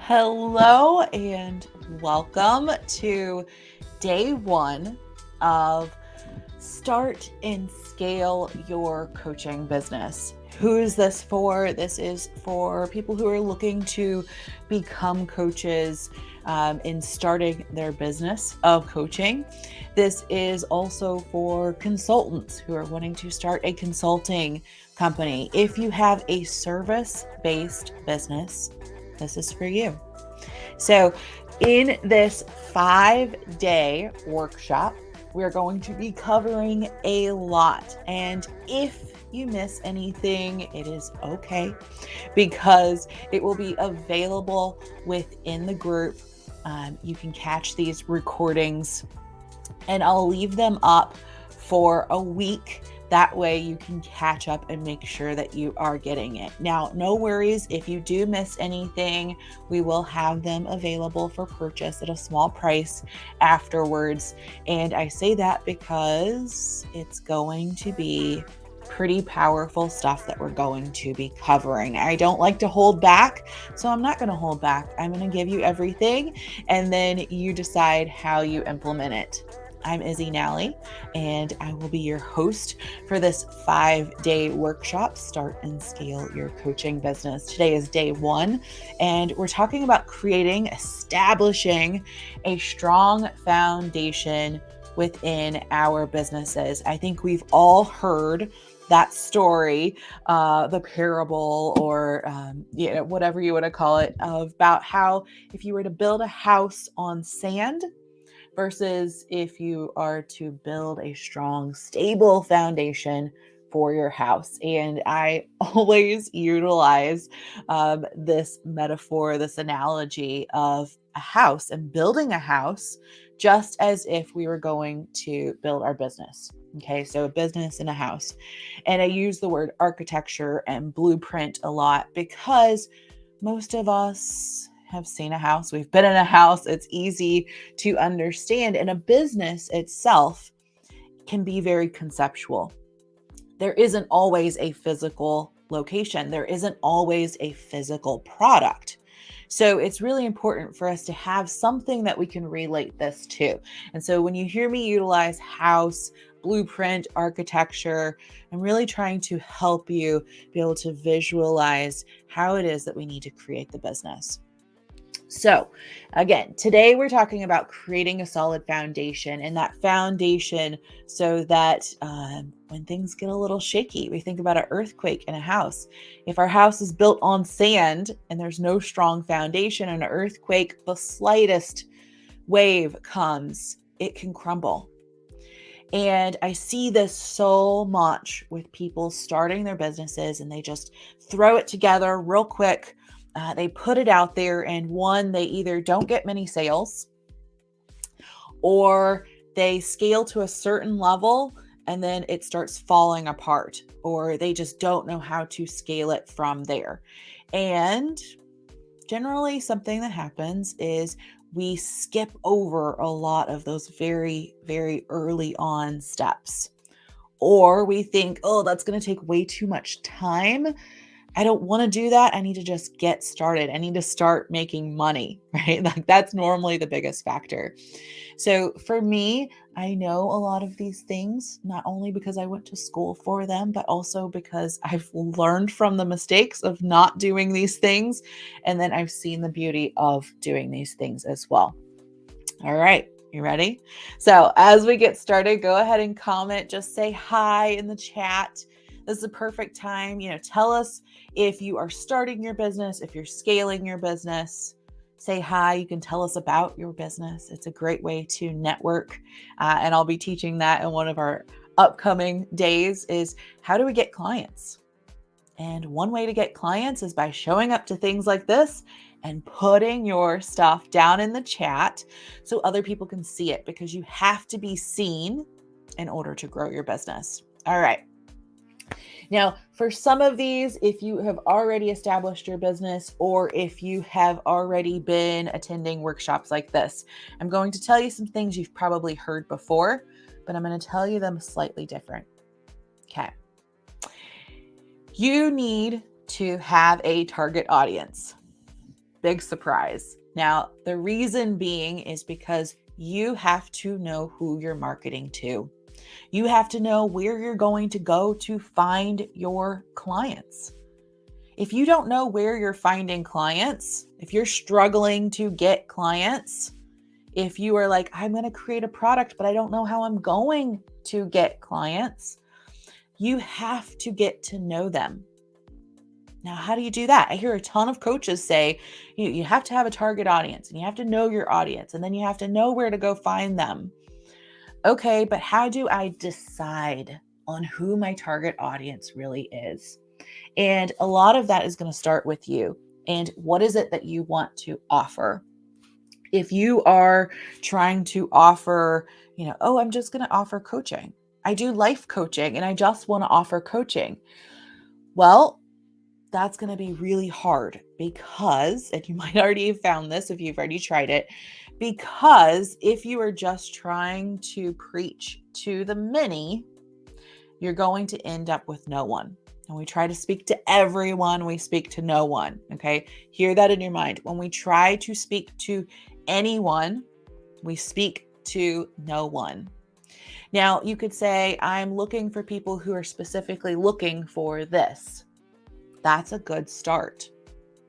Hello and welcome to day one of Start and Scale Your Coaching Business. Who is this for? This is for people who are looking to become coaches in starting their business of coaching. This is also for consultants who are wanting to start a consulting company. If you have a service-based business, this is for you. So, in this 5-day workshop, we're going to be covering a lot. And if you miss anything, it is okay because it will be available within the group. You can catch these recordings and I'll leave them up for a week. That way you can catch up and make sure that you are getting it. Now, no worries if you do miss anything, we will have them available for purchase at a small price afterwards. And I say that because it's going to be pretty powerful stuff that we're going to be covering. I don't like to hold back, so I'm not going to hold back. I'm going to give you everything, and then you decide how you implement it. I'm Izzy Nalley, and I will be your host for this 5-day workshop, Start and Scale Your Coaching Business. Today is day one, and we're talking about establishing a strong foundation within our businesses. I think we've all heard that story, the parable or whatever you want to call it, about how if you were to build a house on sand versus if you are to build a strong, stable foundation for your house. And I always utilize this metaphor, this analogy of a house and building a house just as if we were going to build our business. Okay, so a business and a house. And I use the word architecture and blueprint a lot because most of us have seen a house. We've been in a house. It's easy to understand. And a business itself can be very conceptual. There isn't always a physical location. There isn't always a physical product. So it's really important for us to have something that we can relate this to. And so when you hear me utilize house, blueprint, architecture, I'm really trying to help you be able to visualize how it is that we need to create the business. So again, today we're talking about creating a solid foundation, and that foundation so that when things get a little shaky, we think about an earthquake in a house. If our house is built on sand and there's no strong foundation, an earthquake, the slightest wave comes, it can crumble. And I see this so much with people starting their businesses and they just throw it together real quick. They put it out there, and they either don't get many sales or they scale to a certain level and then it starts falling apart, or they just don't know how to scale it from there. And generally something that happens is we skip over a lot of those very, very early on steps. Or we think, oh, that's going to take way too much time. I don't want to do that. I need to just get started. I need to start making money, right? Like that's normally the biggest factor. So for me, I know a lot of these things, not only because I went to school for them, but also because I've learned from the mistakes of not doing these things. And then I've seen the beauty of doing these things as well. All right. You ready? So as we get started, go ahead and comment. Just say hi in the chat. This is a perfect time. Tell us if you are starting your business, if you're scaling your business. Say hi. You can tell us about your business. It's a great way to network. And I'll be teaching that in one of our upcoming days is how do we get clients? And one way to get clients is by showing up to things like this and putting your stuff down in the chat so other people can see it, because you have to be seen in order to grow your business. All right. Now, for some of these, if you have already established your business or if you have already been attending workshops like this, I'm going to tell you some things you've probably heard before, but I'm going to tell you them slightly different. Okay. You need to have a target audience. big surprise. Now, the reason being is because you have to know who you're marketing to. You have to know where you're going to go to find your clients. If you don't know where you're finding clients, if you're struggling to get clients, if you are like, I'm going to create a product, but I don't know how I'm going to get clients, you have to get to know them. Now, how do you do that? I hear a ton of coaches say you have to have a target audience and you have to know your audience and then you have to know where to go find them. Okay, but how do I decide on who my target audience really is? And a lot of that is going to start with you. And what is it that you want to offer? If you are trying to offer, oh, I'm just going to offer coaching. I do life coaching and I just want to offer coaching. Well, that's going to be really hard because, and you might already have found this if you've already tried it, because if you are just trying to preach to the many, you're going to end up with no one. And we try to speak to everyone, we speak to no one. Okay. Hear that in your mind. When we try to speak to anyone, we speak to no one. Now, you could say, I'm looking for people who are specifically looking for this. That's a good start.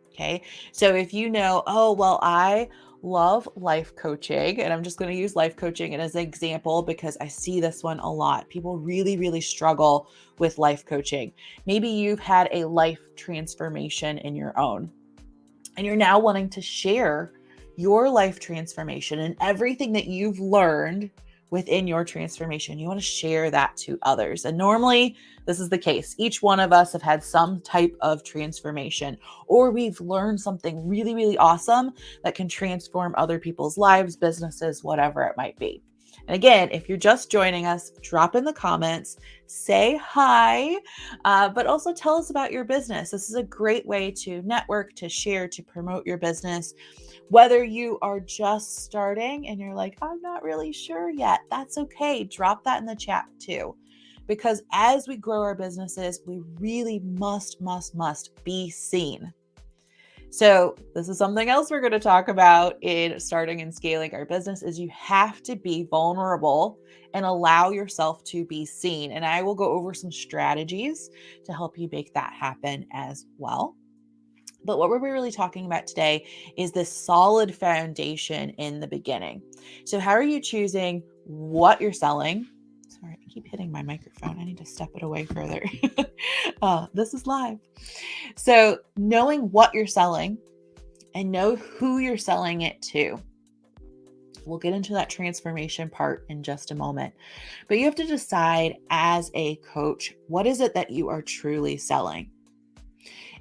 Okay. So if you know, oh, well, I love life coaching, and I'm just going to use life coaching as an example because I see this one a lot. People really, really struggle with life coaching. Maybe you've had a life transformation in your own, and you're now wanting to share your life transformation and everything that you've learned within your transformation. You want to share that to others. And normally this is the case. Each one of us have had some type of transformation, or we've learned something really, really awesome that can transform other people's lives, businesses, whatever it might be. And again, if you're just joining us, drop in the comments, say hi, but also tell us about your business. This is a great way to network, to share, to promote your business. Whether you are just starting and you're like, I'm not really sure yet, that's okay. Drop that in the chat too. Because as we grow our businesses, we really must be seen. So this is something else we're going to talk about in starting and scaling our business is you have to be vulnerable and allow yourself to be seen. And I will go over some strategies to help you make that happen as well. But what we're really talking about today is this solid foundation in the beginning. So how are you choosing what you're selling? Sorry, I keep hitting my microphone. I need to step it away further. This is live. So knowing what you're selling and know who you're selling it to. We'll get into that transformation part in just a moment. But you have to decide as a coach, what is it that you are truly selling?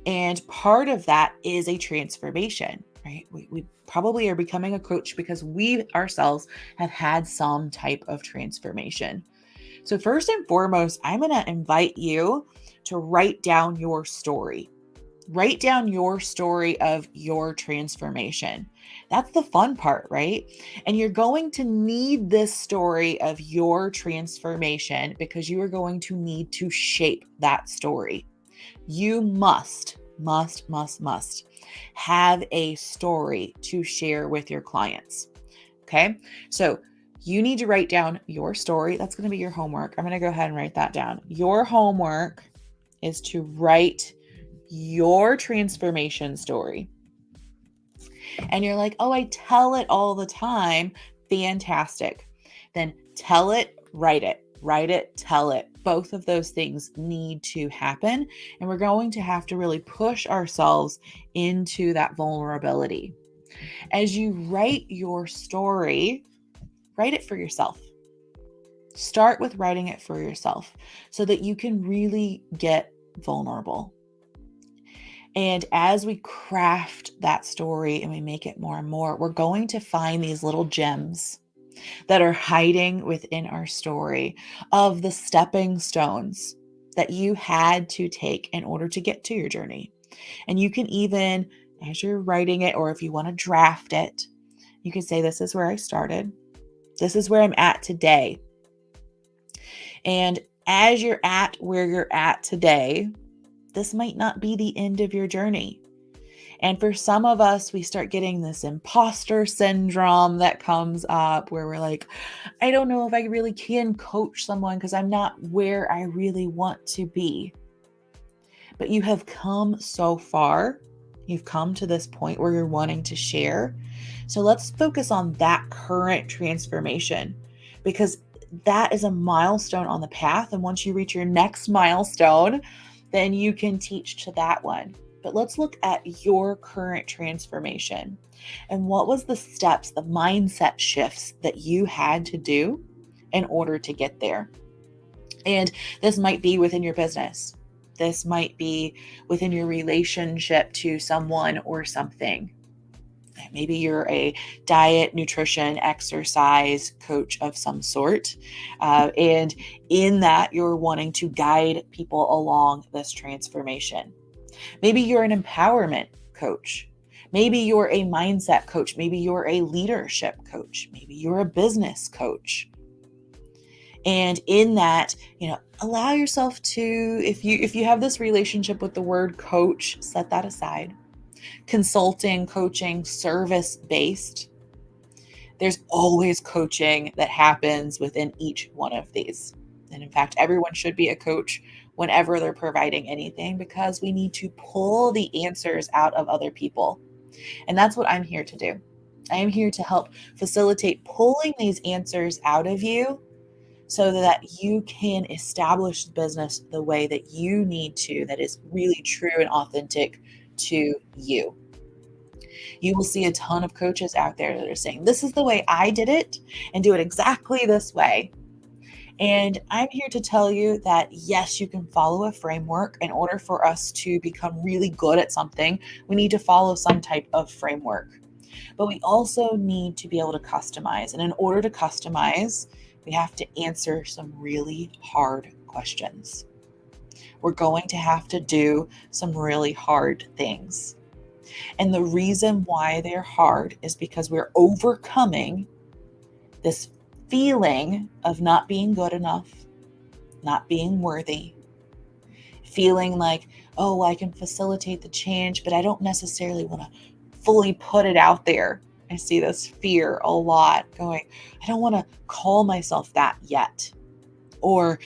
And part of that is a transformation, right? We probably are becoming a coach because we ourselves have had some type of transformation. So first and foremost, I'm going to invite you to write down your story. Write down your story of your transformation. That's the fun part, right? And you're going to need this story of your transformation because you are going to need to shape that story. You must have a story to share with your clients. Okay. So you need to write down your story. That's going to be your homework. I'm going to go ahead and write that down. Your homework is to write your transformation story. And you're like, oh, I tell it all the time. Fantastic. Then tell it, write it, tell it. Both of those things need to happen. And we're going to have to really push ourselves into that vulnerability. As you write your story, write it for yourself. Start with writing it for yourself so that you can really get vulnerable. And as we craft that story and we make it more and more, we're going to find these little gems that are hiding within our story of the stepping stones that you had to take in order to get to your journey. And you can even, as you're writing it, or if you want to draft it, you can say, this is where I started. This is where I'm at today. And as you're at where you're at today, this might not be the end of your journey. And for some of us, we start getting this imposter syndrome that comes up where we're like, I don't know if I really can coach someone because I'm not where I really want to be. But you have come so far. You've come to this point where you're wanting to share. So let's focus on that current transformation, because that is a milestone on the path. And once you reach your next milestone, then you can teach to that one. But let's look at your current transformation. And what was the steps, the mindset shifts that you had to do in order to get there? And this might be within your business. This might be within your relationship to someone or something. Maybe you're a diet, nutrition, exercise coach of some sort. And in that, you're wanting to guide people along this transformation. Maybe you're an empowerment coach. Maybe you're a mindset coach. Maybe you're a leadership coach. Maybe you're a business coach. And in that, allow yourself to, if you have this relationship with the word coach, set that aside. Consulting, coaching, service-based. There's always coaching that happens within each one of these. And in fact, everyone should be a coach whenever they're providing anything, because we need to pull the answers out of other people. And that's what I'm here to do. I am here to help facilitate pulling these answers out of you so that you can establish the business the way that you need to, that is really true and authentic to you. You will see a ton of coaches out there that are saying, this is the way I did it, and do it exactly this way. And I'm here to tell you that yes, you can follow a framework. In order for us to become really good at something, we need to follow some type of framework. But we also need to be able to customize. And in order to customize, we have to answer some really hard questions. We're going to have to do some really hard things. And the reason why they're hard is because we're overcoming this feeling of not being good enough, not being worthy, feeling like, oh, I can facilitate the change, but I don't necessarily want to fully put it out there. I see this fear a lot going, I don't want to call myself that yet. Or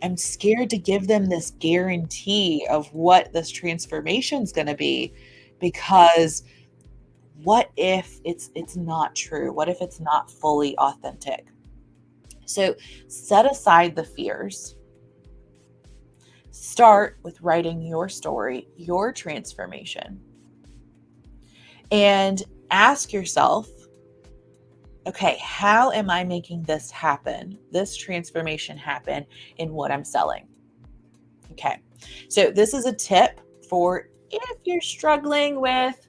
I'm scared to give them this guarantee of what this transformation is going to be, because what if it's not true? What if it's not fully authentic? So set aside the fears. Start with writing your story, your transformation, and ask yourself, okay, how am I making this happen, this transformation happen in what I'm selling? Okay, so this is a tip for if you're struggling with,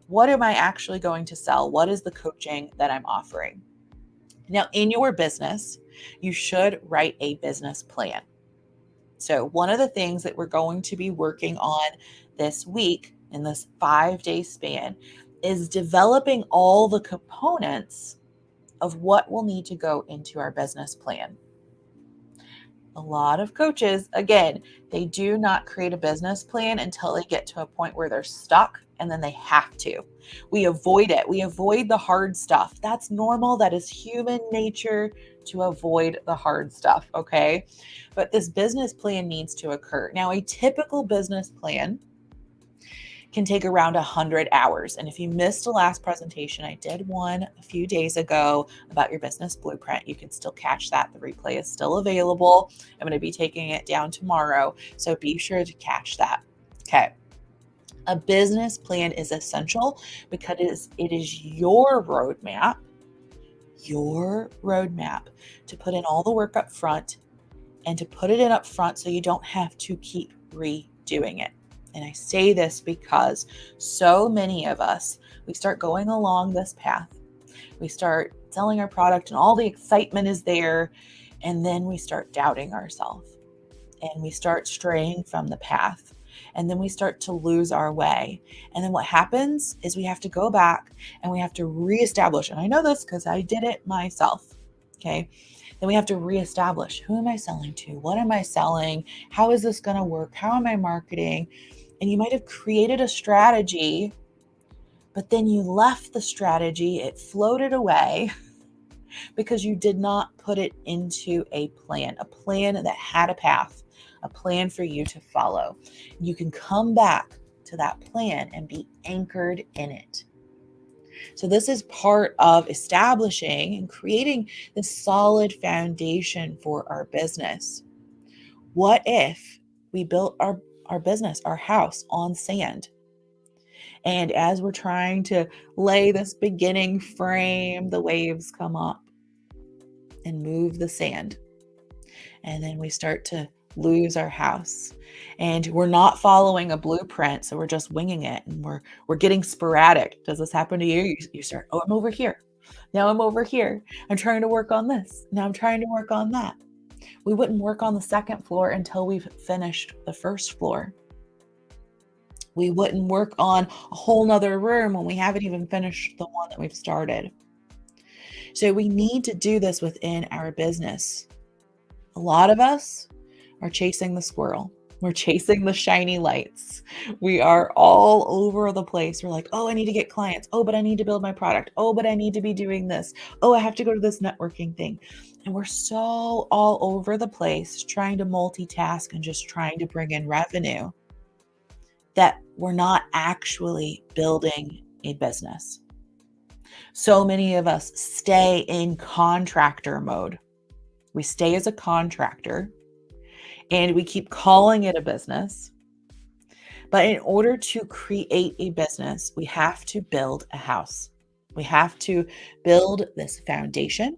what am I actually going to sell? What is the coaching that I'm offering? Now, in your business, you should write a business plan. So one of the things that we're going to be working on this week in this 5-day span is developing all the components of what will need to go into our business plan. A lot of coaches, again, they do not create a business plan until they get to a point where they're stuck, and then they have to. We avoid it. We avoid the hard stuff. That's normal. That is human nature to avoid the hard stuff, okay? But this business plan needs to occur. Now, a typical business plan can take around 100 hours. And if you missed the last presentation, I did one a few days ago about your business blueprint. You can still catch that. The replay is still available. I'm going to be taking it down tomorrow, so be sure to catch that. Okay. A business plan is essential because it is your roadmap to put in all the work up front, and to put it in up front so you don't have to keep redoing it. And I say this because so many of us, we start going along this path. We start selling our product and all the excitement is there. And then we start doubting ourselves, and we start straying from the path. And then we start to lose our way. And then what happens is we have to go back and we have to reestablish. And I know this because I did it myself. Okay. Then we have to reestablish, who am I selling to? What am I selling? How is this going to work? How am I marketing? And you might have created a strategy but then you left the strategy, it floated away because you did not put it into a plan that had a path, a plan for you to follow. You can come back to that plan and be anchored in it. So this is part of establishing and creating this solid foundation for our business. What if we built our business, our house on sand? And as we're trying to lay this beginning frame, the waves come up and move the sand. And then we start to lose our house. And we're not following a blueprint, so we're just winging it, and we're getting sporadic. Does this happen to you? You start, oh, I'm over here. Now I'm over here. I'm trying to work on this. Now I'm trying to work on that. We wouldn't work on the second floor until we've finished the first floor. We wouldn't work on a whole nother room when we haven't even finished the one that we've started. So we need to do this within our business. A lot of us are chasing the squirrel. We're chasing the shiny lights. We are all over the place. We're like, oh, I need to get clients. Oh, but I need to build my product. Oh, but I need to be doing this. Oh, I have to go to this networking thing. And we're so all over the place trying to multitask and just trying to bring in revenue that we're not actually building a business. So many of us stay in contractor mode. We stay as a contractor and we keep calling it a business. But in order to create a business, we have to build a house. We have to build this foundation.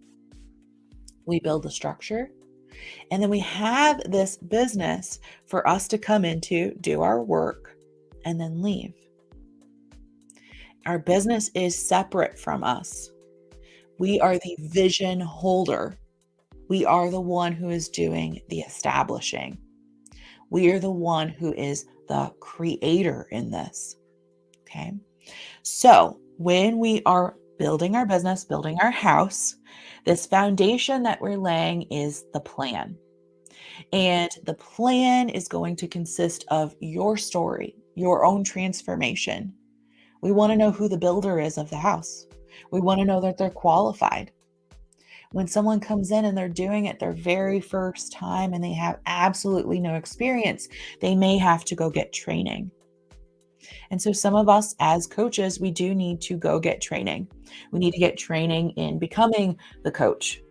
We build the structure. And then we have this business for us to come into, do our work, and then leave. Our business is separate from us. We are the vision holder. We are the one who is doing the establishing. We are the one who is the creator in this. Okay. So when we are building our business, building our house, this foundation that we're laying is the plan. And the plan is going to consist of your story, your own transformation. We want to know who the builder is of the house. We want to know that they're qualified. When someone comes in and they're doing it their very first time and they have absolutely no experience, they may have to go get training. And so some of us as coaches, we do need to go get training. We need to get training in becoming the coach,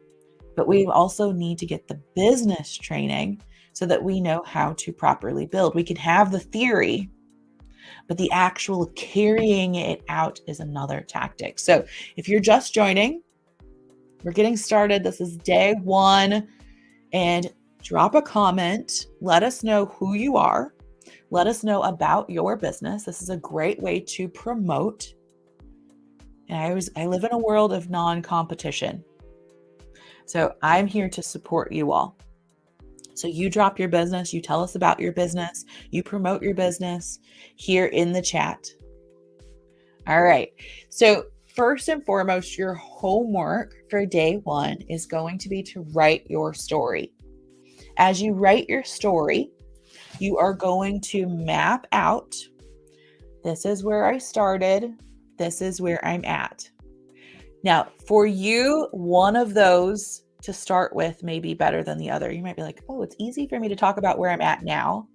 but we also need to get the business training so that we know how to properly build. We can have the theory, but the actual carrying it out is another tactic. So if you're just joining, we're getting started. This is day one, and drop a comment. Let us know who you are. Let us know about your business. This is a great way to promote. And I live in a world of non-competition. So I'm here to support you all. So you drop your business, you tell us about your business, you promote your business here in the chat. All right. So first and foremost, your homework for day one is going to be to write your story. As you write your story, you are going to map out, this is where I started, this is where I'm at. Now, for you, one of those to start with may be better than the other. You might be like, oh, it's easy for me to talk about where I'm at now.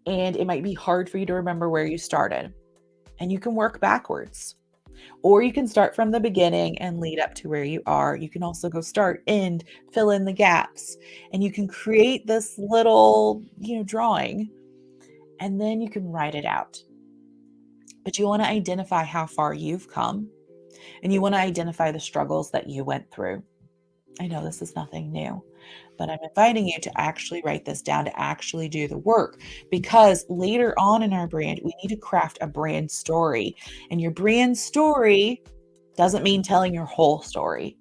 And it might be hard for you to remember where you started. And you can work backwards. Or you can start from the beginning and lead up to where you are. You can also go start, end, fill in the gaps. And you can create this little, drawing. And then you can write it out. But you want to identify how far you've come. And you want to identify the struggles that you went through. I know this is nothing new, but I'm inviting you to actually write this down, to actually do the work, because later on in our brand, we need to craft a brand story. And your brand story doesn't mean telling your whole story.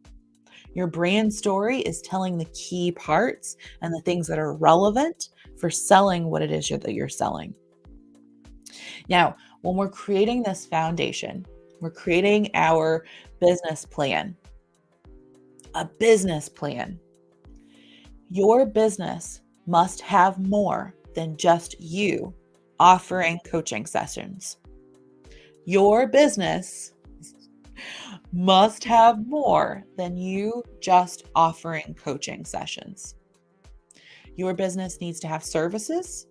Your brand story is telling the key parts and the things that are relevant for selling what it is that you're selling. Now, when we're creating this foundation, we're creating our business plan. A business plan. Your business must have more than just you offering coaching sessions. Your business must have more than you just offering coaching sessions. Your business needs to have services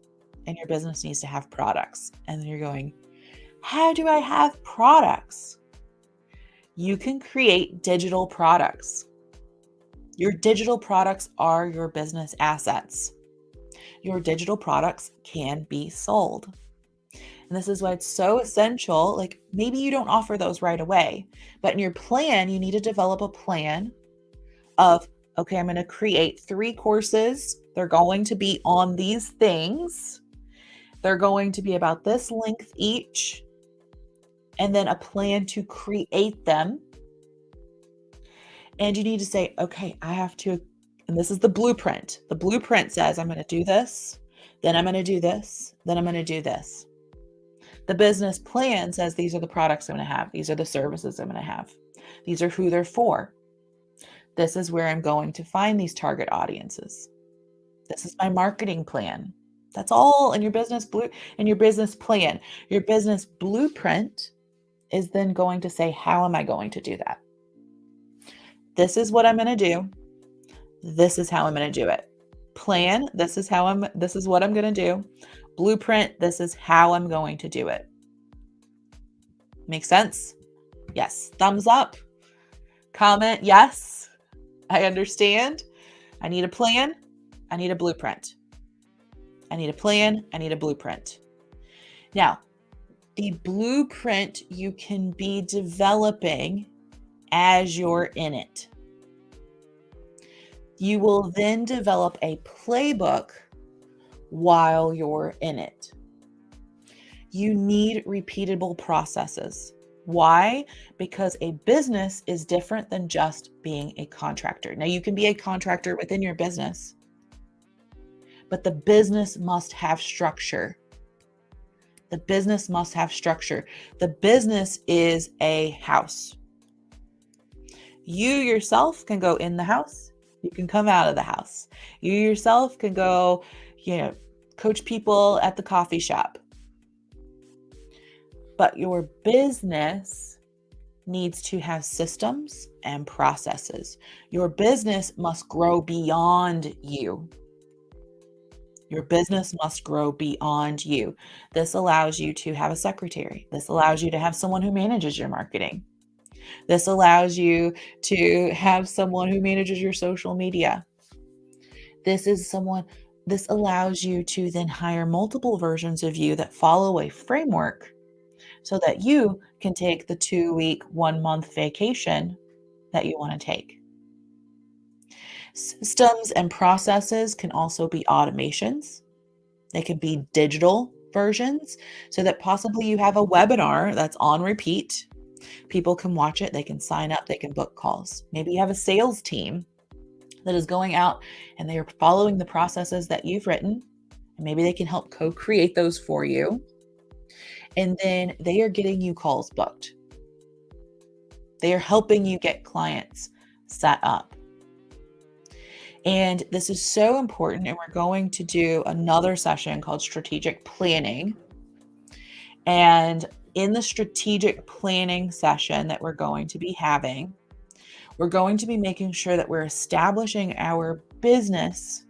and your business needs to have products. And then you're going, how do I have products? You can create digital products. Your digital products are your business assets. Your digital products can be sold. And this is why it's so essential. Like maybe you don't offer those right away, but in your plan, you need to develop a plan of, okay, I'm going to create 3 courses. They're going to be on these things. They're going to be about this length each. And then a plan to create them. And you need to say, okay, I have to, and this is the blueprint. The blueprint says, I'm going to do this, then I'm going to do this, then I'm going to do this. The business plan says, these are the products I'm going to have. These are the services I'm going to have. These are who they're for. This is where I'm going to find these target audiences. This is my marketing plan. That's all in your business plan. Your business blueprint is then going to say, how am I going to do that? This is what I'm going to do. This is how I'm going to do it. Plan, this is what I'm going to do. Blueprint, this is how I'm going to do it. Make sense? Yes. Thumbs up. Comment, yes. I understand. I need a plan. I need a blueprint. I need a plan. I need a blueprint. Now, the blueprint you can be developing as you're in it. You will then develop a playbook while you're in it. You need repeatable processes. Why? Because a business is different than just being a contractor. Now, you can be a contractor within your business, but the business must have structure. The business must have structure. The business is a house. You yourself can go in the house. You can come out of the house. You yourself can go, coach people at the coffee shop. But your business needs to have systems and processes. Your business must grow beyond you. Your business must grow beyond you. This allows you to have a secretary. This allows you to have someone who manages your marketing. This allows you to have someone who manages your social media. This allows you to then hire multiple versions of you that follow a framework so that you can take the 2-week, 1-month vacation that you want to take. Systems and processes can also be automations. They can be digital versions so that possibly you have a webinar that's on repeat. People can watch it, they can sign up, they can book calls. Maybe you have a sales team that is going out and they are following the processes that you've written. And maybe they can help co-create those for you. And then they are getting you calls booked. They are helping you get clients set up. And this is so important. And we're going to do another session called strategic planning. And in the strategic planning session that we're going to be having, we're going to be making sure that we're establishing our business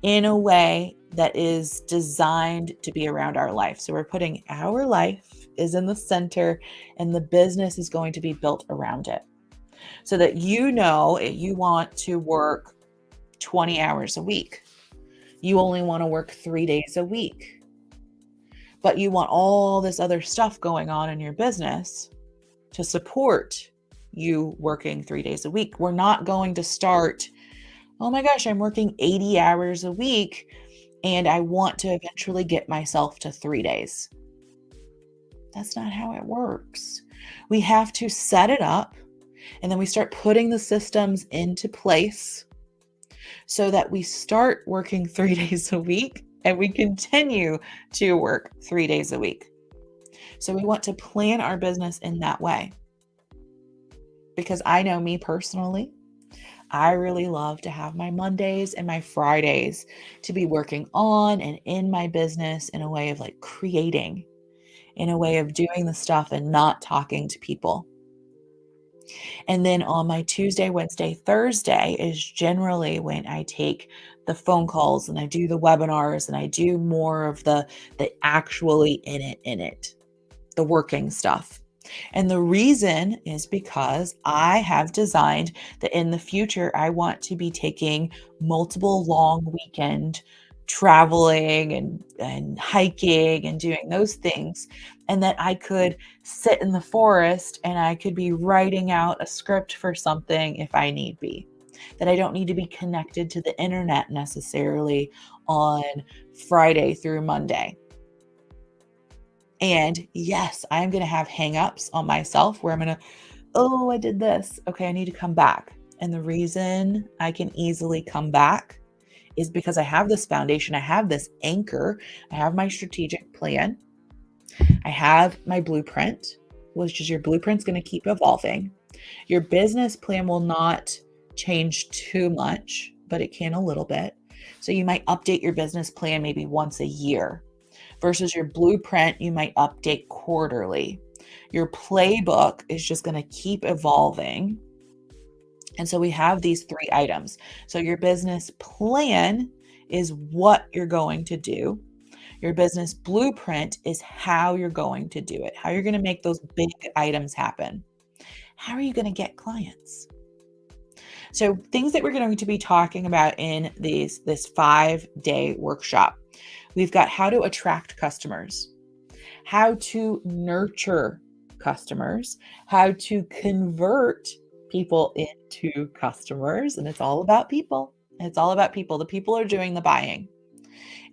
in a way that is designed to be around our life. So we're putting our life is in the center and the business is going to be built around it. So that you want to work 20 hours a week. You only want to work 3 days a week. But you want all this other stuff going on in your business to support you working 3 days a week. We're not going to start, oh my gosh, I'm working 80 hours a week and I want to eventually get myself to 3 days. That's not how it works. We have to set it up and then we start putting the systems into place so that we start working 3 days a week and we continue to work 3 days a week. So we want to plan our business in that way. Because I know me personally, I really love to have my Mondays and my Fridays to be working on and in my business in a way of like creating in a way of doing the stuff and not talking to people. And then on my Tuesday, Wednesday, Thursday is generally when I take the phone calls and I do the webinars and I do more of the actually in it, the working stuff. And the reason is because I have designed that in the future, I want to be taking multiple long weekend traveling and hiking and doing those things, and that I could sit in the forest and I could be writing out a script for something if I need be. That I don't need to be connected to the internet necessarily on Friday through Monday. And yes, I'm going to have hangups on myself where I'm going to, oh, I did this. Okay, I need to come back. And the reason I can easily come back is because I have this foundation, I have this anchor, I have my strategic plan, I have my blueprint, which is your blueprint's going to keep evolving. Your business plan will not change too much, but it can a little bit. So you might update your business plan maybe once a year versus your blueprint, you might update quarterly. Your playbook is just going to keep evolving. And so we have these 3 items. So your business plan is what you're going to do. Your business blueprint is how you're going to do it, how you're going to make those big items happen. How are you going to get clients? So things that we're going to be talking about in this 5-day workshop. We've got how to attract customers, how to nurture customers, how to convert people into customers. And it's all about people. It's all about people. The people are doing the buying.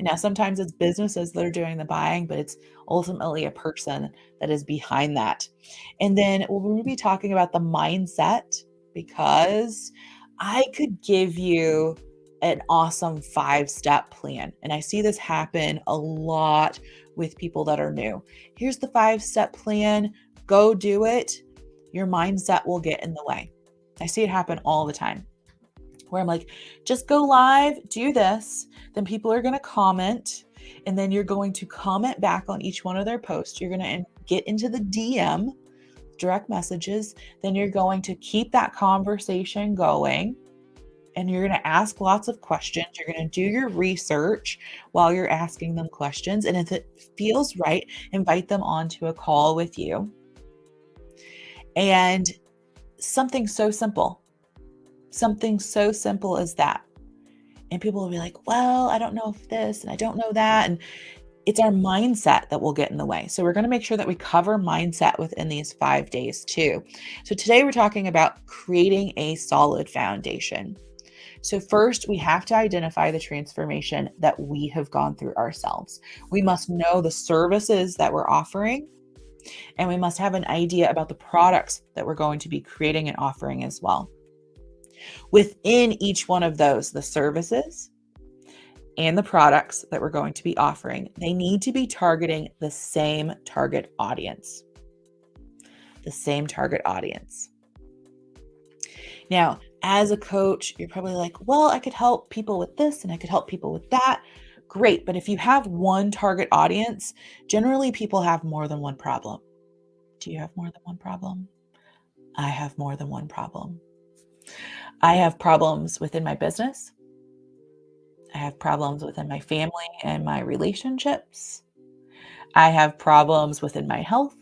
And now sometimes it's businesses that are doing the buying, but it's ultimately a person that is behind that. And then we're going to be talking about the mindset, because I could give you an awesome 5-step plan. And I see this happen a lot with people that are new. Here's the 5-step plan. Go do it. Your mindset will get in the way. I see it happen all the time where I'm like, just go live, do this. Then people are going to comment, and then you're going to comment back on each one of their posts. You're going to get into the DM, direct messages. Then you're going to keep that conversation going. And you're going to ask lots of questions. You're going to do your research while you're asking them questions. And if it feels right, invite them onto a call with you. And something so simple as that. And people will be like, well, I don't know if this and I don't know that. And it's our mindset that will get in the way. So we're going to make sure that we cover mindset within these 5 days too. So today we're talking about creating a solid foundation. So first, we have to identify the transformation that we have gone through ourselves. We must know the services that we're offering, and we must have an idea about the products that we're going to be creating and offering as well. Within each one of those, the services and the products that we're going to be offering, they need to be targeting the same target audience. The same target audience. Now, as a coach, you're probably like, well, I could help people with this and I could help people with that. Great. But if you have one target audience, generally people have more than one problem. Do you have more than one problem? I have more than one problem. I have problems within my business. I have problems within my family and my relationships. I have problems within my health.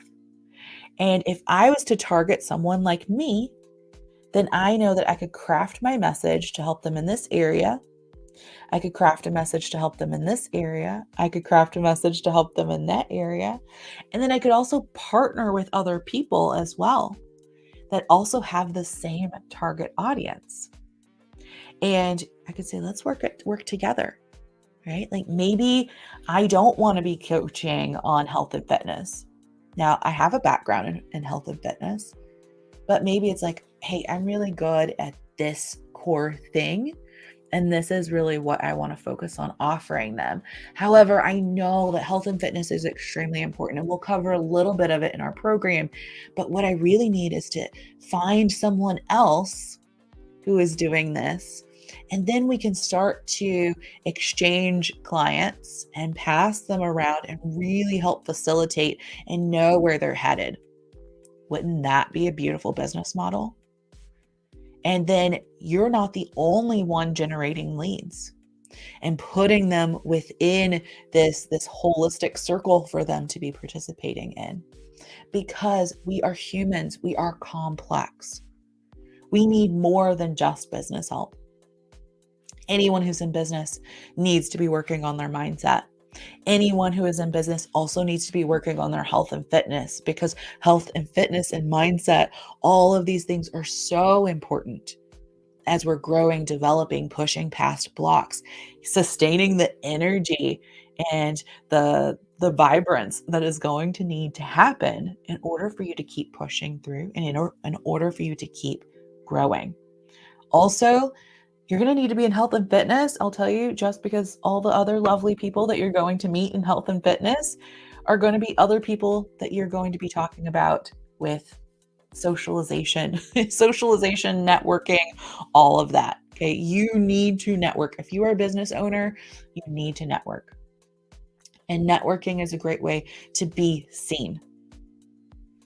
And if I was to target someone like me, then I know that I could craft my message to help them in this area. I could craft a message to help them in this area. I could craft a message to help them in that area. And then I could also partner with other people as well that also have the same target audience. And I could say, let's work together, right? Like maybe I don't want to be coaching on health and fitness. Now, I have a background in health and fitness, but maybe it's like, hey, I'm really good at this core thing, and this is really what I want to focus on offering them. However, I know that health and fitness is extremely important, and we'll cover a little bit of it in our program. But what I really need is to find someone else who is doing this And then we can start to exchange clients and pass them around and really help facilitate and know where they're headed. Wouldn't that be a beautiful business model? And then you're not the only one generating leads and putting them within this holistic circle for them to be participating in. Because we are humans, we are complex. We need more than just business help. Anyone who's in business needs to be working on their mindset. Anyone who is in business also needs to be working on their health and fitness, because health and fitness and mindset, all of these things are so important as we're growing, developing, pushing past blocks, sustaining the energy and the vibrance that is going to need to happen in order for you to keep pushing through and in order for you to keep growing. Also, you're going to need to be in health and fitness. I'll tell you, just because all the other lovely people that you're going to meet in health and fitness are going to be other people that you're going to be talking about with socialization, socialization, networking, all of that. Okay. You need to network. If you are a business owner, you need to network. And networking is a great way to be seen.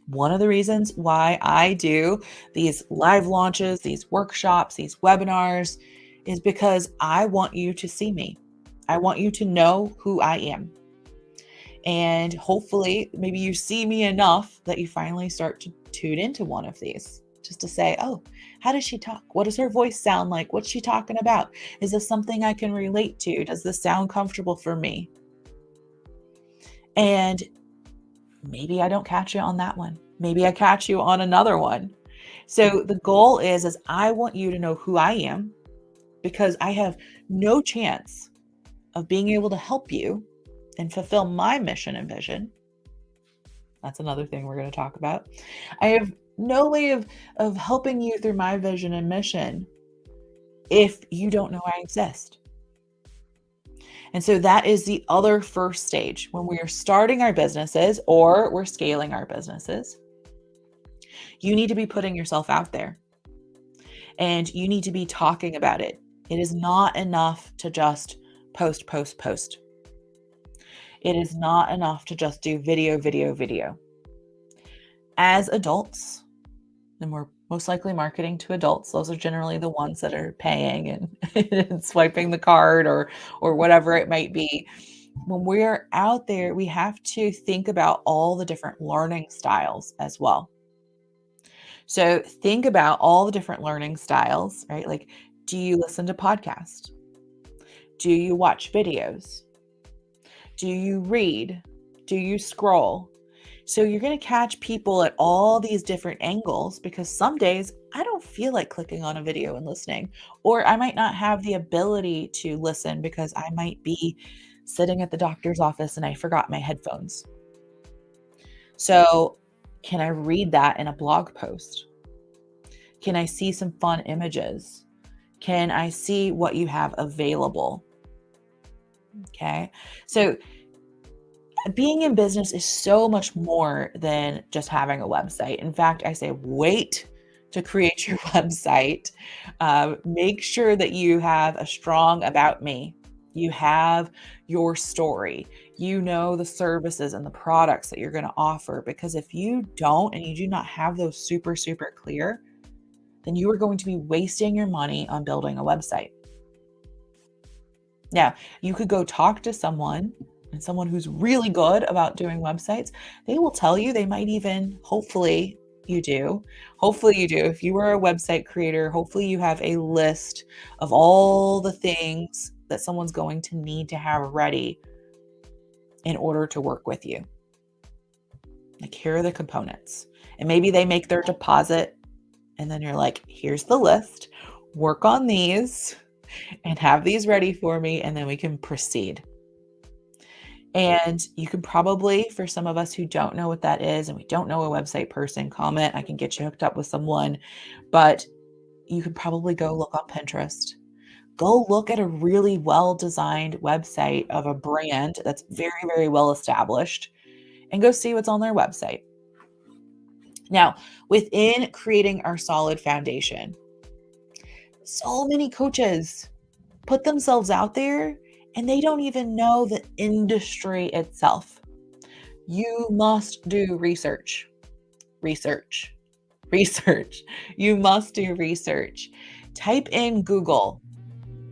One of the reasons why I do these live launches, these workshops, these webinars is because I want you to see me. I want you to know who I am. And hopefully, maybe you see me enough that you finally start to tune into one of these just to say, oh, how does she talk? What does her voice sound like? What's she talking about? Is this something I can relate to? Does this sound comfortable for me? And maybe I don't catch you on that one. Maybe I catch you on another one. So the goal is I want you to know who I am, because I have no chance of being able to help you and fulfill my mission and vision. That's another thing we're going to talk about. I have no way of helping you through my vision and mission if you don't know I exist. And so that is the other first stage when we are starting our businesses or we're scaling our businesses. You need to be putting yourself out there and you need to be talking about it. It is not enough to just post. It is not enough to just do video. As adults, and we're most likely marketing to adults, those are generally the ones that are paying and swiping the card or whatever it might be. When we're out there, we have to think about all the different learning styles as well. So think about all the different learning styles, right? Like, do you listen to podcasts? Do you watch videos? Do you read? Do you scroll? So you're going to catch people at all these different angles, because some days I don't feel like clicking on a video and listening, or I might not have the ability to listen because I might be sitting at the doctor's office and I forgot my headphones. So can I read that in a blog post? Can I see some fun images? Can I see what you have available? Okay. So being in business is so much more than just having a website. In fact, I say wait to create your website. Make sure that you have a strong about me. You have your story. You know the services and the products that you're going to offer. Because if you don't and you do not have those super clear, then you are going to be wasting your money on building a website. Now, you could go talk to someone, and someone who's really good about doing websites. They will tell you, they might even, hopefully you do. If you are a website creator, hopefully you have a list of all the things that someone's going to need to have ready in order to work with you. Like, here are the components. And maybe they make their deposit, and then you're like, here's the list, work on these and have these ready for me, and then we can proceed. And you can probably, for some of us who don't know what that is and we don't know a website person, comment. I can get you hooked up with someone, but you could probably go look on Pinterest. Go look at a really well-designed website of a brand that's very well established and go see what's on their website. Now, within creating our solid foundation, So many coaches put themselves out there and they don't even know the industry itself. You must do research, research, research. You must do research. Type in Google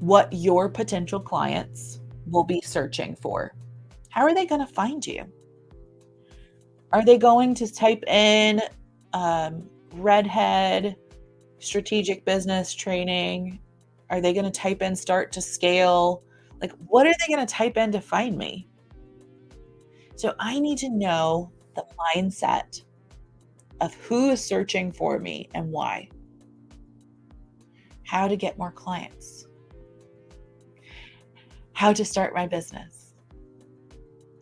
what your potential clients will be searching for. How are they going to find you? Are they going to type in redhead, strategic business training? Are they going to type in start to scale? Like, what are they going to type in to find me? So I need to know the mindset of who is searching for me and why. How to get more clients. How to start my business.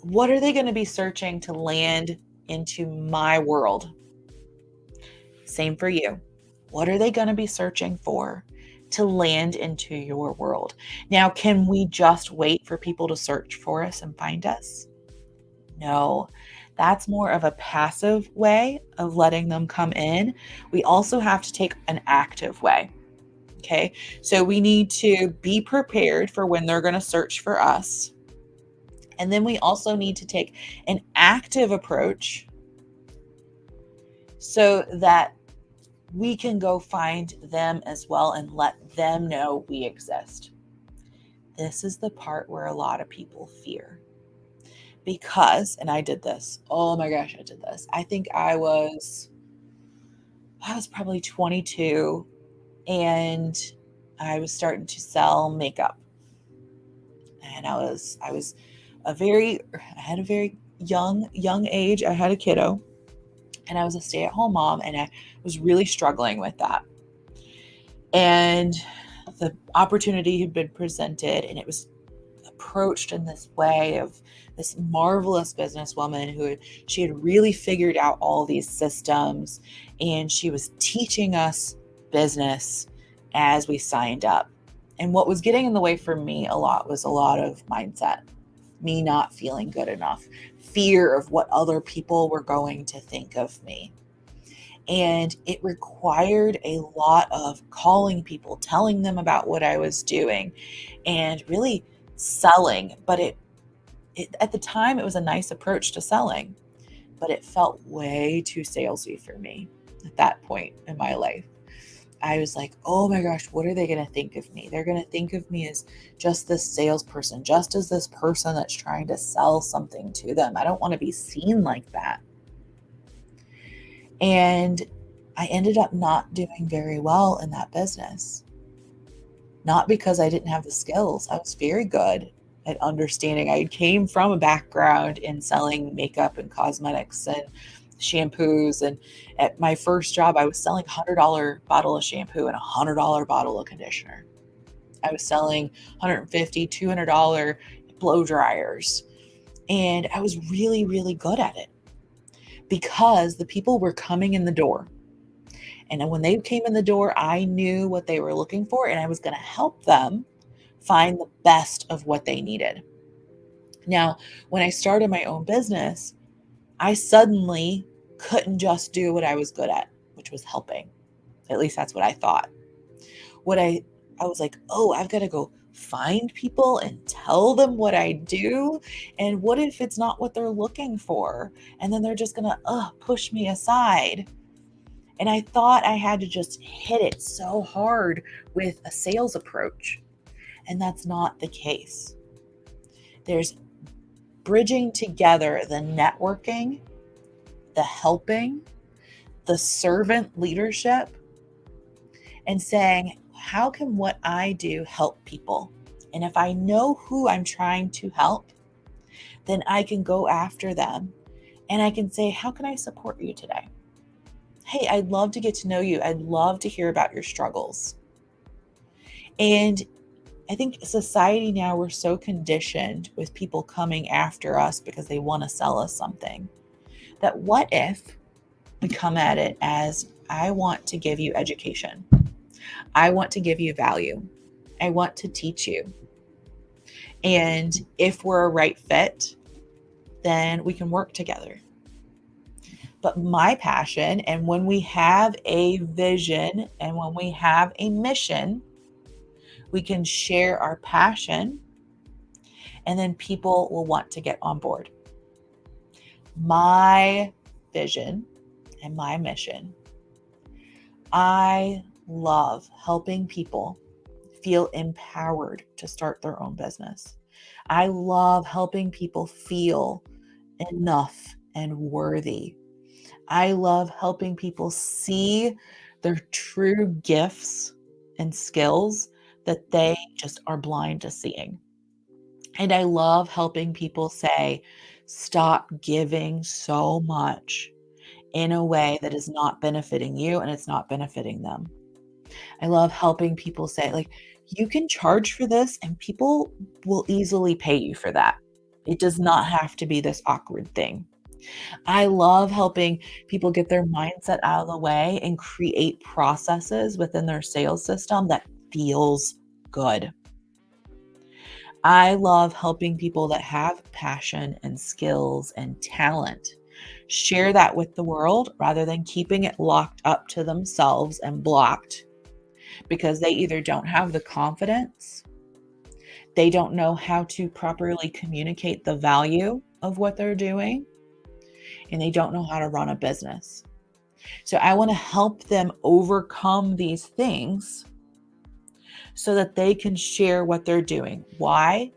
What are they going to be searching to land into my world? Same for you. What are they going to be searching for to land into your world? Now, can we just wait for people to search for us and find us? No, that's more of a passive way of letting them come in. We also have to take an active way. Okay. So we need to be prepared for when they're going to search for us. And then we also need to take an active approach so that we can go find them as well and let them know we exist. This is the part where a lot of people fear. Because, and I did this. Oh my gosh, I did this. I think I was probably 22 and I was starting to sell makeup. And I had a very young age. I had a kiddo and I was a stay-at-home mom and I was really struggling with that. And the opportunity had been presented and it was approached in this way of this marvelous businesswoman she had really figured out all these systems and she was teaching us business as we signed up. And what was getting in the way for me a lot was a lot of mindset, me not feeling good enough, fear of what other people were going to think of me. And it required a lot of calling people, telling them about what I was doing and really selling. But it at the time, it was a nice approach to selling, but it felt way too salesy for me at that point in my life. I was like, oh my gosh, what are they going to think of me? They're going to think of me as just this salesperson, just as this person that's trying to sell something to them. I don't want to be seen like that. And I ended up not doing very well in that business. Not because I didn't have the skills. I was very good at understanding. I came from a background in selling makeup and cosmetics and shampoos. And at my first job, I was selling a $100 bottle of shampoo and a $100 bottle of conditioner. I was selling $150, $200 blow dryers. And I was really, really good at it because the people were coming in the door. And when they came in the door, I knew what they were looking for and I was going to help them find the best of what they needed. Now, when I started my own business, I suddenly couldn't just do what I was good at, which was helping. At least that's what I thought. I was like, oh, I've got to go find people and tell them what I do. And what if it's not what they're looking for? And then they're just going to push me aside. And I thought I had to just hit it so hard with a sales approach. And that's not the case. There's bridging together the networking, the helping, the servant leadership, and saying, how can what I do help people? And if I know who I'm trying to help, then I can go after them and I can say, how can I support you today? Hey, I'd love to get to know you. I'd love to hear about your struggles. And I think society now, we're so conditioned with people coming after us because they want to sell us something, that what if we come at it as, I want to give you education. I want to give you value. I want to teach you. And if we're a right fit, then we can work together. But my passion, and when we have a vision and when we have a mission, We can share our passion, and then people will want to get on board. My vision and my mission, I love helping people feel empowered to start their own business. I love helping people feel enough and worthy. I love helping people see their true gifts and skills that they just are blind to seeing. And I love helping people say, stop giving so much in a way that is not benefiting you and it's not benefiting them. I love helping people say, like, you can charge for this and people will easily pay you for that. It does not have to be this awkward thing. I love helping people get their mindset out of the way and create processes within their sales system that feels good. I love helping people that have passion and skills and talent share that with the world rather than keeping it locked up to themselves and blocked because they either don't have the confidence, they don't know how to properly communicate the value of what they're doing, and they don't know how to run a business. So I want to help them overcome these things so that they can share what they're doing. Why?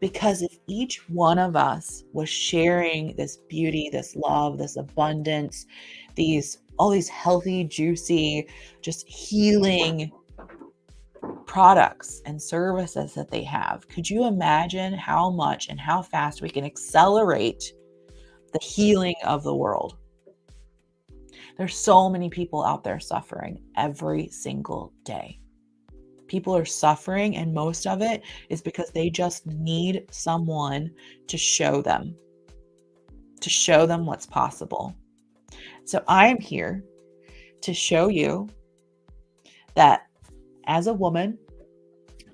Because if each one of us was sharing this beauty, this love, this abundance, all these healthy, juicy, just healing products and services that they have, could you imagine how much and how fast we can accelerate the healing of the world? There's so many people out there suffering every single day. People are suffering, and most of it is because they just need someone to show them what's possible. So I am here to show you that as a woman,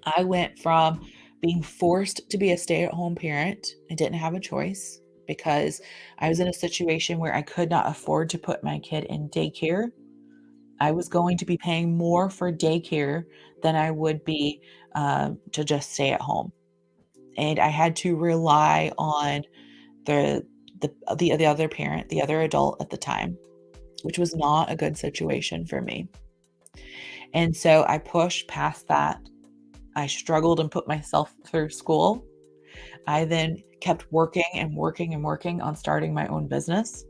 I went from being forced to be a stay-at-home parent. I didn't have a choice because I was in a situation where I could not afford to put my kid in daycare. I was going to be paying more for daycare than I would be to just stay at home. And I had to rely on the the other parent, the other adult at the time, which was not a good situation for me. And so I pushed past that. I struggled and put myself through school. I then kept working and working and working on starting my own business.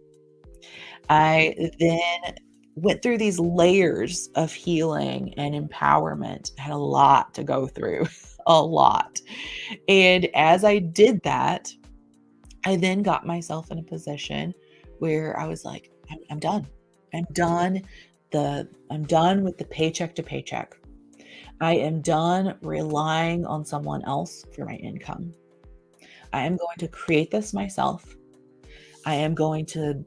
I then went through these layers of healing and empowerment. I had a lot to go through, a lot. And as I did that, I then got myself in a position where I was like, I'm done. I'm done. I'm done with the paycheck to paycheck. I am done relying on someone else for my income. I am going to create this myself. I am going to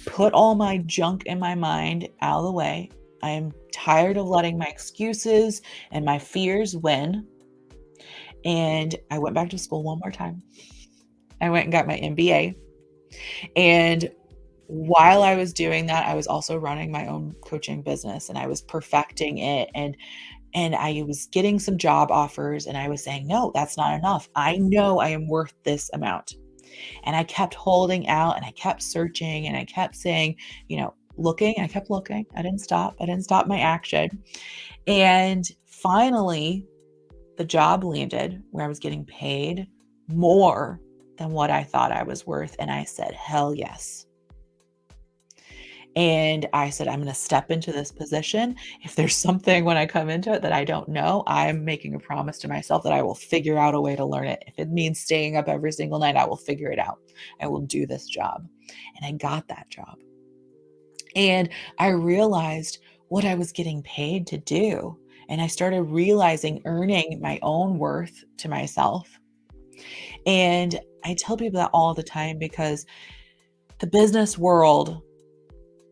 put all my junk in my mind out of the way. I am tired of letting my excuses and my fears win. And I went back to school one more time. I went and got my MBA. And while I was doing that, I was also running my own coaching business and I was perfecting it. And I was getting some job offers and I was saying, no, that's not enough. I know I am worth this amount. And I kept holding out and I kept searching and I kept saying, looking, I kept looking. I didn't stop. I didn't stop my action. And finally, the job landed where I was getting paid more than what I thought I was worth. And I said, hell yes. And I said, I'm going to step into this position. If there's something when I come into it that I don't know, I'm making a promise to myself that I will figure out a way to learn it. If it means staying up every single night, I will figure it out. I will do this job. And I got that job. And I realized what I was getting paid to do. And I started realizing earning my own worth to myself. And I tell people that all the time because the business world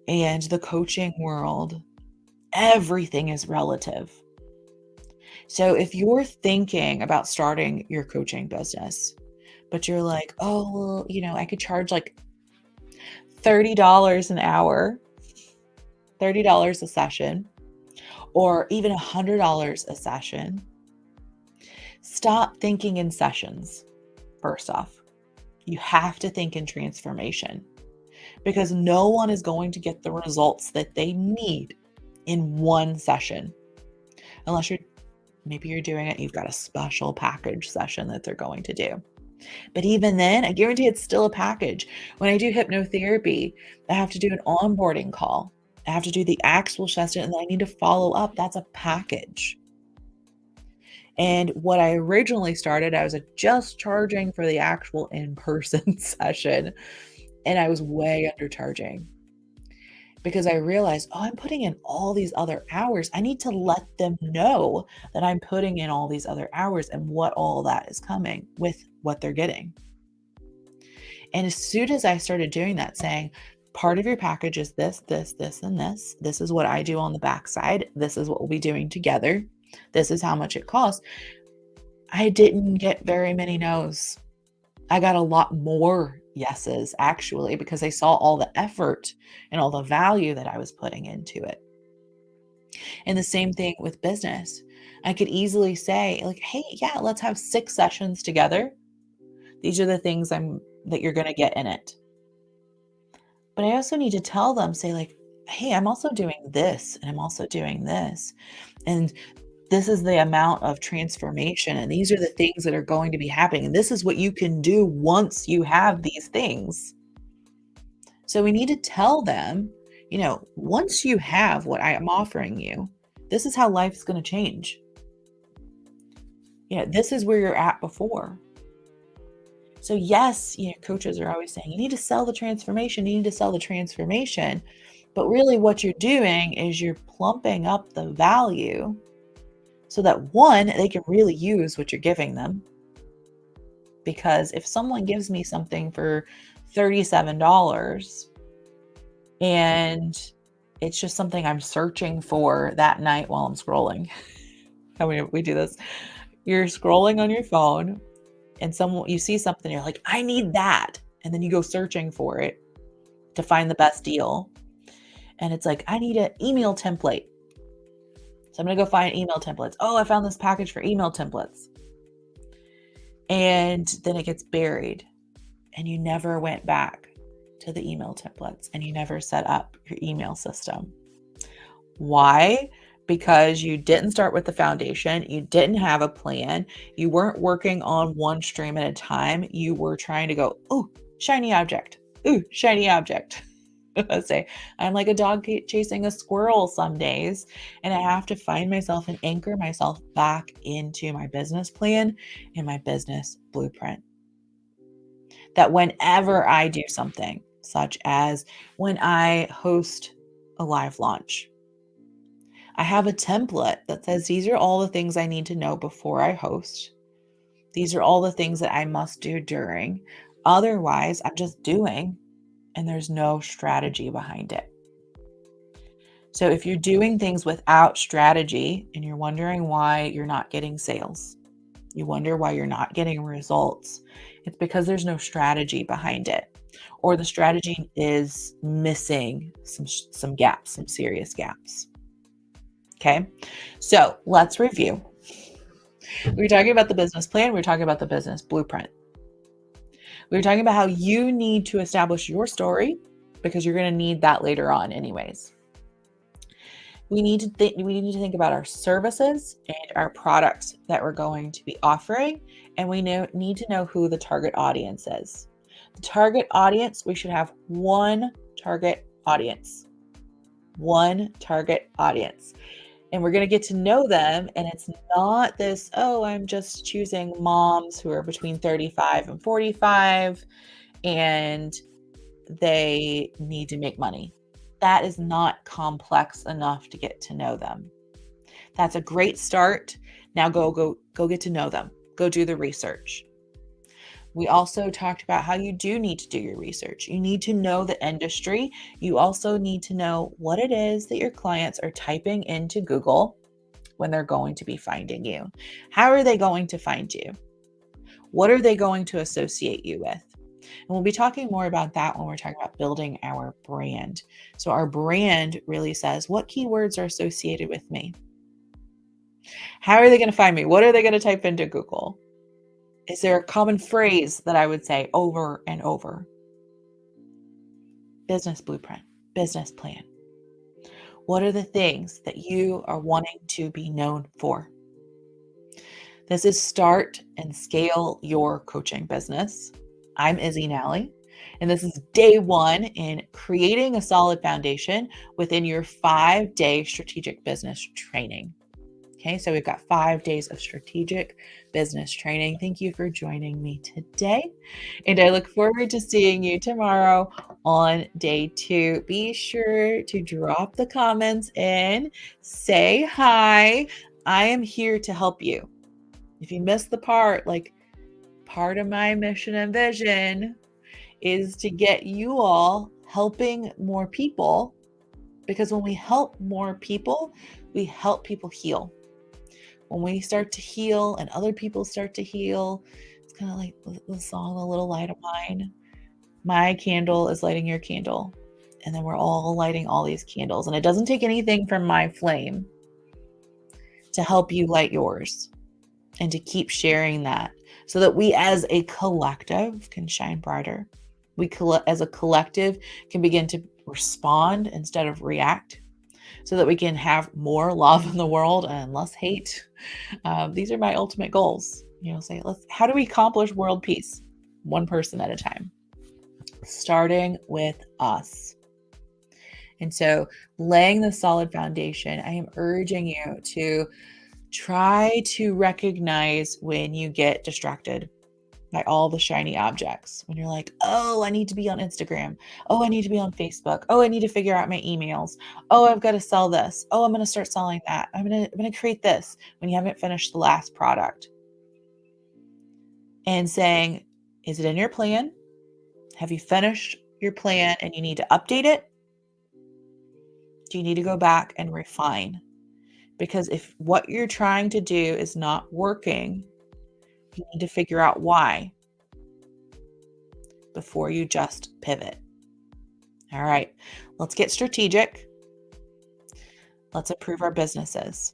and the coaching world, everything is relative. So if you're thinking about starting your coaching business, but you're like, oh, well, I could charge like $30 an hour, $30 a session, or even $100 a session. Stop thinking in sessions. First off, you have to think in transformation, because no one is going to get the results that they need in one session. Unless maybe you're doing it, you've got a special package session that they're going to do. But even then, I guarantee it's still a package. When I do hypnotherapy, I have to do an onboarding call. I have to do the actual session, and then I need to follow up. That's a package. And what I originally started, I was just charging for the actual in-person session, and I was way undercharging because I realized, oh, I'm putting in all these other hours. I need to let them know that I'm putting in all these other hours and what all that is coming with what they're getting. And as soon as I started doing that, saying, part of your package is this, this, this, and this. This is what I do on the backside. This is what we'll be doing together. This is how much it costs. I didn't get very many no's. I got a lot more yeses, actually, because I saw all the effort and all the value that I was putting into it. And the same thing with business. I could easily say, like, hey, yeah, let's have 6 sessions together. These are the things that you're going to get in it. But I also need to tell them, say, like, hey, I'm also doing this, and I'm also doing this. And this is the amount of transformation, and these are the things that are going to be happening. And this is what you can do once you have these things. So we need to tell them, once you have what I am offering you, this is how life's going to change. This is where you're at before. So yes, coaches are always saying, you need to sell the transformation, you need to sell the transformation. But really what you're doing is you're plumping up the value so that, one, they can really use what you're giving them. Because if someone gives me something for $37 and it's just something I'm searching for that night while I'm scrolling, how we do this, you're scrolling on your phone and you see something, you're like, I need that. And then you go searching for it to find the best deal. And it's like, I need an email template. So I'm going to go find email templates. Oh, I found this package for email templates. And then it gets buried and you never went back to the email templates and you never set up your email system. Why? Because you didn't start with the foundation. You didn't have a plan. You weren't working on one stream at a time. You were trying to go, oh, shiny object. Ooh, shiny object. I say, I'm like a dog chasing a squirrel some days, and I have to find myself and anchor myself back into my business plan and my business blueprint. That whenever I do something, such as when I host a live launch, I have a template that says these are all the things I need to know before I host. These are all the things that I must do during. Otherwise, I'm just doing, and there's no strategy behind it. So if you're doing things without strategy and you're wondering why you're not getting sales, you wonder why you're not getting results, it's because there's no strategy behind it, or the strategy is missing some gaps, some serious gaps. Okay, so let's review. We were talking about the business plan. We were talking about the business blueprint. We were talking about how you need to establish your story because you're going to need that later on anyways. We need to think about our services and our products that we're going to be offering, and we need to know who the target audience is. The target audience, we should have one target audience. One target audience. And we're going to get to know them, and it's not this, oh, I'm just choosing moms who are between 35 and 45 and they need to make money. That is not complex enough to get to know them. That's a great start. Now go get to know them. Go do the research. We also talked about how you do need to do your research. You need to know the industry. You also need to know what it is that your clients are typing into Google when they're going to be finding you. How are they going to find you? What are they going to associate you with? And we'll be talking more about that when we're talking about building our brand. So our brand really says, what keywords are associated with me? How are they going to find me? What are they going to type into Google? Is there a common phrase that I would say over and over? Business blueprint, business plan. What are the things that you are wanting to be known for? This is Start and Scale Your Coaching Business. I'm Izzy Nalley, and this is day one in creating a solid foundation within your 5-day strategic business training. Okay, so we've got 5 days of strategic business training. Thank you for joining me today. And I look forward to seeing you tomorrow on day 2. Be sure to drop the comments in, say hi. I am here to help you. If you missed the part of my mission and vision is to get you all helping more people, because when we help more people, we help people heal. When we start to heal and other people start to heal, it's kind of like the song, A Little Light of Mine. My candle is lighting your candle. And then we're all lighting all these candles. And it doesn't take anything from my flame to help you light yours and to keep sharing that so that we as a collective can shine brighter. We as a collective can begin to respond instead of react, so that we can have more love in the world and less hate. These are my ultimate goals. How do we accomplish world peace? One person at a time, starting with us. And so laying the solid foundation, I am urging you to try to recognize when you get distracted by all the shiny objects. When you're like, oh, I need to be on Instagram. Oh, I need to be on Facebook. Oh, I need to figure out my emails. Oh, I've got to sell this. Oh, I'm going to start selling that. I'm going to create this, when you haven't finished the last product. And saying, is it in your plan? Have you finished your plan and you need to update it? Do you need to go back and refine? Because if what you're trying to do is not working, you need to figure out why before you just pivot. All right, let's get strategic. Let's improve our businesses.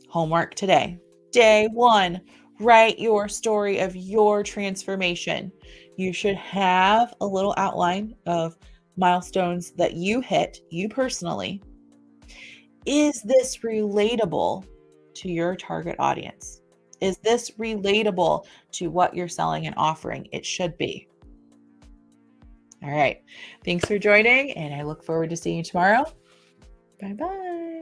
Homework today. Day 1, write your story of your transformation. You should have a little outline of milestones that you hit, you personally. Is this relatable to your target audience? Is this relatable to what you're selling and offering? It should be. All right. Thanks for joining, and I look forward to seeing you tomorrow. Bye-bye.